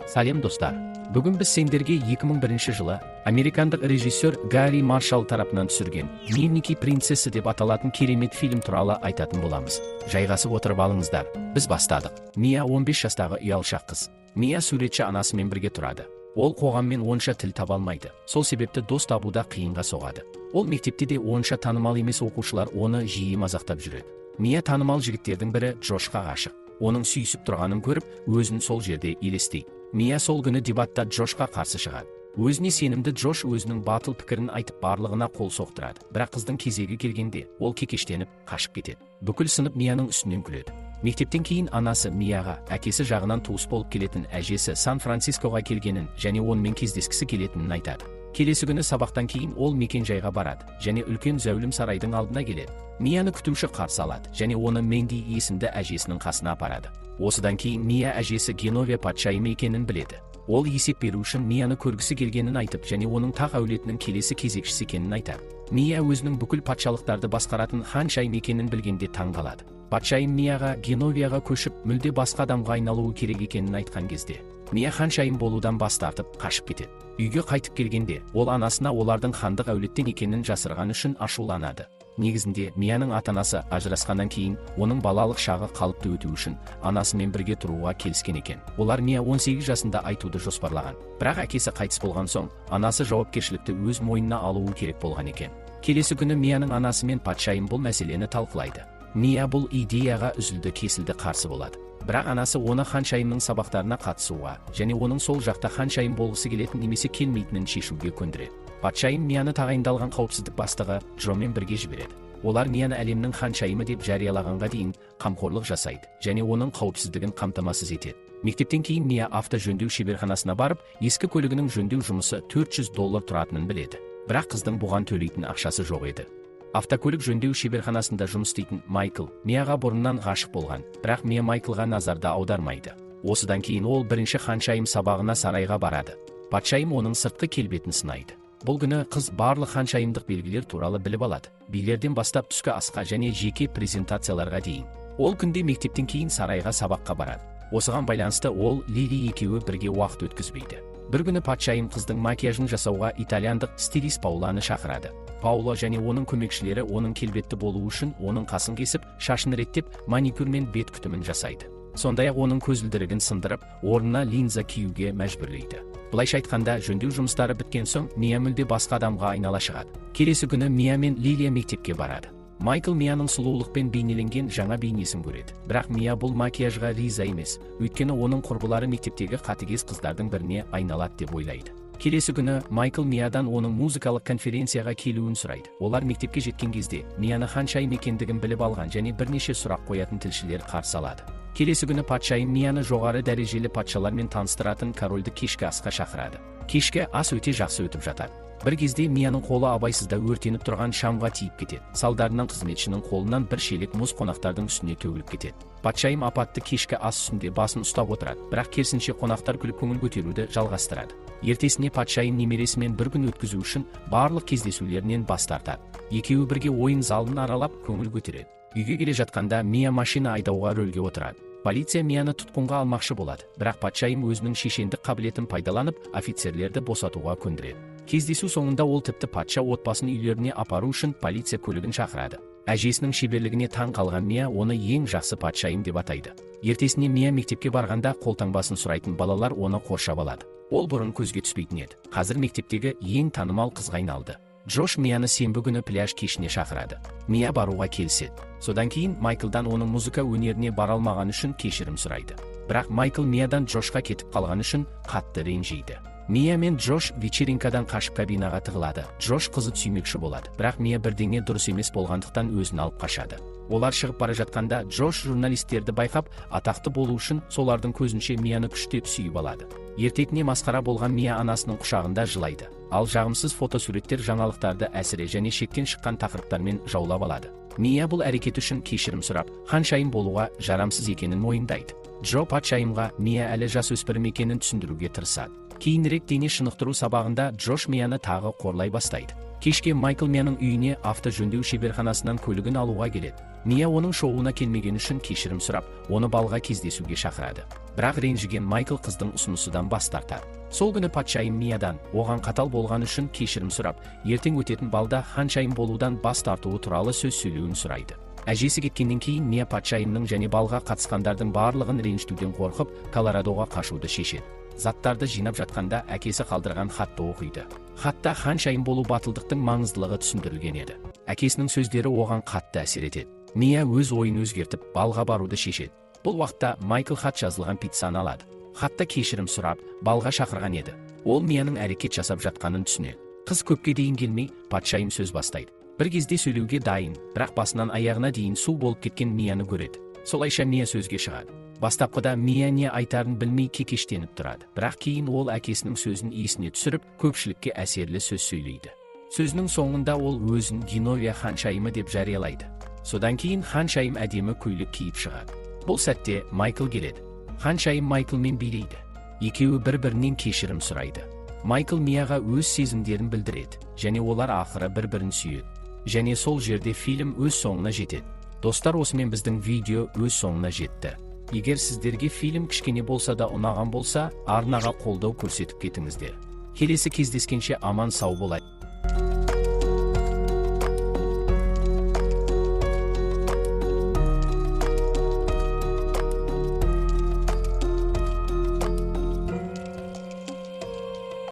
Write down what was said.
Сәлем достар. Бүгін біз сендерге 2001 жылы американдық режиссер Гарри Маршалл тарапынан түсірген «Дневники принцессы» деп аталатын керемет фильм туралы айтатын боламыз. Жайғасып отырып алыңыздар. Біз бастадық. Мия 15 жастағы ұялшақ қыз. Мия суретші анасымен бірге тұрады. Ол қоғаммен онша тіл таба алмайды. Сол себепті дос табуда қиынға соғады. Ол мектепте де онша танымал емес оқушылар оны жиі мазақтап жүреді. Мия танымал жігіттердің бірі Джошқа ғашық. Оның сүйісіп тұрғанын көріп, өзін сол жерде елестейді. Мия сол күні дебатта Джошқа қарсы шығады. Өзіне сенімді Джош өзінің батыл пікірін айтып барлығына қол соқтырады. Бірақ қыздың кезегі келгенде ол кекештеніп қашып кетеді. Бүкіл сынып Мияның үстінен күледі. Мектептен кейін анасы Мияға әкесі жағынан туыс болып келетін әжесі Сан-Францискоға келгенін және онымен кездескісі келетінін айтады. Келесі күні сабақтан кейін ол мекен-жайға барады және үлкен зәулім сарайдың алдына келеді. Мияны күтуші қарсы алады және оны Менди есімді әжесінің қасына апарады. Осыдан кейін Мия әжесі Геновия патшайым екенін біледі. Ол есеп беру үшін Мияны көргісі келгенін айтып және оның тақ әулетінің келесі кезекшісі екенін айтады. Мия өзінің бүкіл патшалықтарды басқаратын Ханшайым екенін білгенде таң қалады. Патшайым Мияға Геновияға көшіп, мүлде басқа адамға айналуы керек екенін айтқан кезде, Мия Ханшайым болудан бас тартып қашып кетеді. Үйге қайтып келгенде, ол анасына олардың хандық әулеттен екенін жасырған үшін ашуланады. Негізінде Мияның ата-анасы ажырасқаннан кейін, оның балалық шағы қалыпты өту үшін анасымен бірге тұруға келіскен екен. Олар Мия 18 жасында айтуды жоспарлаған. Бірақ әкесі қайтыс болған соң, анасы жауапкершілікті өз мойнына алуы керек болған екен. Келесі күні Мияның анасы мен патшайым бұл мәселені талқылайды. Мия бұл идеяға үзілді-кесілді қарсы болады. Бірақ анасы оны Ханшайымның сабақтарына қатысуға және оның сол жақта Ханшайым болғысы келетін немесе келмейтінін шешуге көндіреді. Патшайым Мияны тағайындалған қауіпсіздік бастығы Джомен бірге жібереді. Олар Мияны әлемнің Ханшайымы деп жариялағанға дейін қамқорлық жасайды және оның қауіпсіздігін қамтамасыз етеді. Мектептен кейін Мия автожөндеу шеберханасына барып, ескі көлігінің жөндеу жұмысы $400 тұратынын біледі. Бірақ қыздың бұған төлейтін ақшасы жоқ еді. Автокөлік жөндеу шеберханасында жұмыс істейтін Майкл Мияға бұрыннан ғашық болған, бірақ Мия Майклға назарда аудармайды. Осыдан кейін ол бірінші Ханшайым сабағына сарайға барады. Патшайым оның сыртқы келбетін сынайды. Бұл күні қыз барлық ханшайымдық белгілер туралы біліп алады. Билерден бастап түскі асқа және жеке презентацияларға дейін. Ол күнде мектептен кейін сарайға сабаққа барады. Осыған байланысты ол Лили екеуі бірге уақыт өткізбейді. Бір күні патшайым қыздың макияжын жасауға итальяндық стилист Пауланы шақырады. Пауло және оның көмекшілері оның келбетті болуы үшін оның қасын кесіп, шашын реттеп, маникюр мен бет күтімін жасайды. Сондай-ақ оның көзілдірігін сындырып, орнына линза киюге мәжбүрлейді. Былайша айтқанда, жөндеу жұмыстары біткен соң, Мия мүлде басқа адамға айнала шығады. Келесі күні Мия мен Лилия мектепке барады. Майкл Мияның сұлулықпен бейнеленген жаңа бейнесін көреді. Бірақ Мия бұл макияжға риза емес, өйткені оның құрбылары мектептегі қатыгез қыздардың біріне айналады деп ойлайды. Келесі күні Майкл Миядан оның музыкалық конференцияға келуін сұрайды. Олар мектепке жеткен кезде Мияны Ханшайым екендігін біліп алған және бірнеше сұрақ қоятын тілшілер қарсы алады. Келесі күні патшайым Мияны жоғары дәрежелі патшалармен таныстыратын корольді кешкі асқа шақырады. Кешкі ас өте жақсы өтіп жатады. Бір кезде Мияның қолы абайсызда өртеніп тұрған шамға тиіп кетеді. Салдарынан қызметшінің қолынан бір шелек мұз қонақтардың үстіне төгіліп кетеді. Патшайым апатты кешкі ас үстінде басын ұстап отырады, бірақ керісінше қонақтар күліп көңіл көтеруді жалғастырады. Ертесіне патшайым немересімен бір күн өткізу үшін барлық кездесулерінен бас тартады. Екеуі бірге ойын залын аралап көңіл көтереді. Үйге келе жатқанда Мия машина айдауға рөлге отырады. Полиция Мияны тұтқынға алмақшы болады, бірақ патшайым өзінің шешендік қабілетін пайдаланып, офицерлерді босатуға көндіреді. Кездесу соңында ол тіпті патша отбасын үйлеріне апару үшін полиция көлігін шақырады. Әжесінің шеберлігіне таң қалған Мия оны ең жақсы патшайым деп атайды. Ертесіне Мия мектепке барғанда қолтаңбасын сұрайтын балалар оны қоршап алады. Ол бұрын көзге түспейтін еді. Қазір мектептегі ең танымал қызға айналды. Джош Мияны сенбі күні пляж кешіне шақырады. Мия баруға келіседі. Содан кейін Майклдан оның музыка өнеріне бара алмаған үшін кешірім сұрайды. Бірақ Майкл Миядан Джошқа кетіп қалған үшін қатты ренжиді. Мия мен Джош вечеринкадан қашып кабинаға тығылады. Джош қызы сүймекші болады, бірақ Мия бірдеңе дұрыс емес болғандықтан өзін алып қашады. Олар шығып бара жатқанда Джош журналистерді байқап, атақты болу үшін солардың көзінше Мияны күштеп сүйіп алады. Ертеңіне масқара болған Мия анасының құшағында жылайды. Ал жағымсыз фотосуреттер жаңалықтарды әсіре және шектен шыққан тақырыптармен жаулап алады. Мия бұл әрекет үшін кешірім сұрап, Ханшайым болуға жарамсыз екенін мойындайды. Джо патшайымға Мия әлі жасөспірім екенін түсіндіруге тырысады. Кейінірек дене шынықтыру сабағында Джош Мияны тағы қорлай бастайды. Кешке Майкл Мияның үйіне автожөндеу шеберханасынан көлігін алуға келеді. Мия оның шоуына келмеген үшін кешірім сұрап, оны балға кездесуге шақырады. Бірақ ренжіген Майкл қыздың ұсынысынан бас тартады. Сол күні патшайым Миядан оған қатал болған үшін кешірім сұрап, ертең өтетін балда ханшайым болудан бас тартуы туралы сөз сөйлеуін сұрайды. Әжесі кеткеннен кейін Мия патшайымның және балға қатысқандардың барлығын ренжітуден қорқып, Колорадоға қашуды шешеді. Заттарды жинап жатқанда әкесі қалдырған хатты оқиды. Хатта ханшайым болу батылдықтың маңыздылығы түсіндірілген еді. Әкесінің сөздері оған қатты әсер етеді. Мия өз ойын өзгертіп, балға баруды шешеді. Бұл уақытта Майкл хат жазылған пиццаны алады. Хатта кешірім сұрап, балға шақырған еді. Ол Мияның әрекет жасап жатқанын түсінеді. Қыз көпке дейін келмей, патшайым сөз бастайды. Бір кезде сөйлеуге дайын, бірақ басынан аяғына дейін су болып кеткен Мияны көреді. Солайша Мия сөзге шығады. Бастапқыда Мия не айтарын білмей кекештеніп тұрады. Бірақ кейін ол әкесінің сөзін есіне түсіріп, көпшілікке әсерлі сөз сөйлейді. Сөзінің соңында ол өзін Геновия ханшайымы деп жариялайды. Содан кейін ханшайым әдемі көйлек киіп шығады. Бұл сәтте Майкл келеді. Ханшайым Майклмен билейді. Екеуі бір-бірінен кешірім сұрайды. Майкл Мияға өз сезімдерін білдіреді, және олар ақыры бір-бірін сүйеді. Және сол жерде фильм өз соңына жетеді. Достар, осымен біздің видео өз соңына жетті. Егер сіздерге фильм кішкене болса да ұнаған болса, арнаға қолдау көрсетіп кетіңіздер. Келесі кездескенше аман сау болайық.